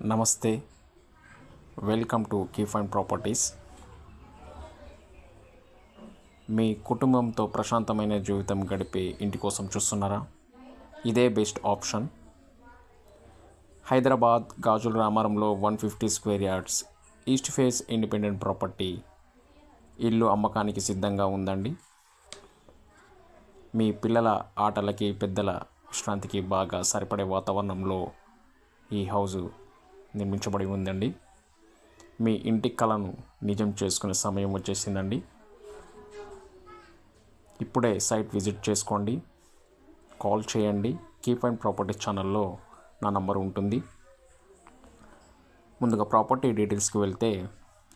నమస్తే, welcome to కీఫైన్ properties. మీ కుటుంబంతో ప్రశాంతమైన జీవితం గడిపే ఇంటి కోసం చూస్తున్నారా? ఇదే బెస్ట్ ఆప్షన్. హైదరాబాద్ గాజుల రామారంలో 150 square yards east face independent property ఇల్లు అమ్మకానికి సిద్ధంగా ఉందండి. మీ పిల్లల ఆటలకి, పెద్దల విశ్రాంతికి బాగా సరిపడే వాతావరణంలో ఈ హౌజు నిర్మించబడి ఉందండి. మీ ఇంటి కలను నిజం చేసుకునే సమయం వచ్చేసిందండి. ఇప్పుడే సైట్ విజిట్ చేసుకోండి, కాల్ చేయండి. కీఫైన్ ప్రాపర్టీ ఛానల్లో నా నంబర్ ఉంటుంది. ముందుగా ప్రాపర్టీ డీటెయిల్స్కి వెళ్తే,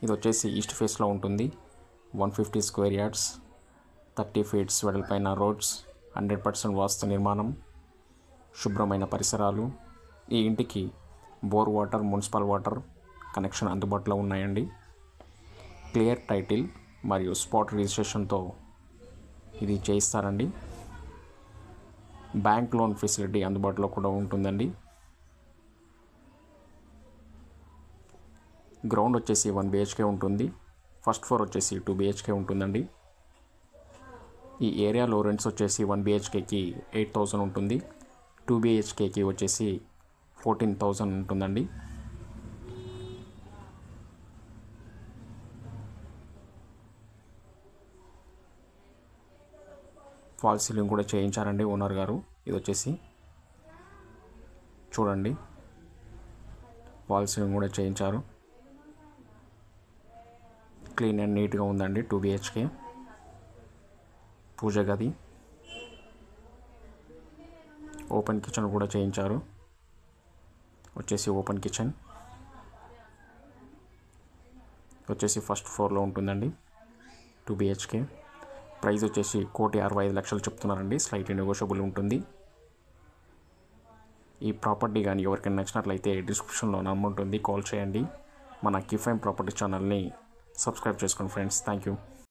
ఇది వచ్చేసి ఈస్ట్ ఫేస్లో ఉంటుంది. 150 స్క్వేర్ యార్డ్స్, 30 ఫీట్స్ వెడల్పైన రోడ్స్, 100% వాస్తు నిర్మాణం, శుభ్రమైన పరిసరాలు. ఈ ఇంటికి bore water, municipal water connection అందుబాటులో ఉన్నాయండి. క్లియర్ టైటిల్ మరియు స్పాట్ రిజిస్ట్రేషన్తో ఇది చేయిస్తారండి. బ్యాంక్ లోన్ ఫెసిలిటీ అందుబాటులో కూడా ఉంటుందండి. గ్రౌండ్ వచ్చేసి 1 BHK ఉంటుంది. ఫస్ట్ ఫ్లోర్ వచ్చేసి 2 BHK ఉంటుందండి. ఈ ఏరియాలో రెంట్స్ వచ్చేసి 1 BHKకి 8,000 ఉంటుంది. 2 BHKకి వచ్చేసి 14,000 ఉంటుందండి. ఫాల్ సీలింగ్ కూడా చేయించారండి ఓనర్ గారు. ఇది వచ్చేసి చూడండి, ఫాల్ సీలింగ్ కూడా చేయించారు. క్లీన్ అండ్ నీట్గా ఉందండి. 2 BHK, పూజ గది, ఓపెన్ కిచెన్ కూడా చేయించారు. వచ్చేసి ఓపెన్ కిచెన్ వచ్చేసి ఫస్ట్ ఫ్లోర్లో ఉంటుందండి. 2 BHK. ప్రైస్ వచ్చేసి 1,65,00,000 చెప్తున్నారండి. స్లైట్లీ నెగోషియబుల్ ఉంటుంది. ఈ ప్రాపర్టీ కానీ ఎవరికైనా నచ్చినట్లయితే డిస్క్రిప్షన్లో నంబర్ ఉంటుంది, కాల్ చేయండి. మన కీఫైన్ ప్రాపర్టీ ఛానల్ని సబ్స్క్రైబ్ చేసుకోండి ఫ్రెండ్స్. Thank you.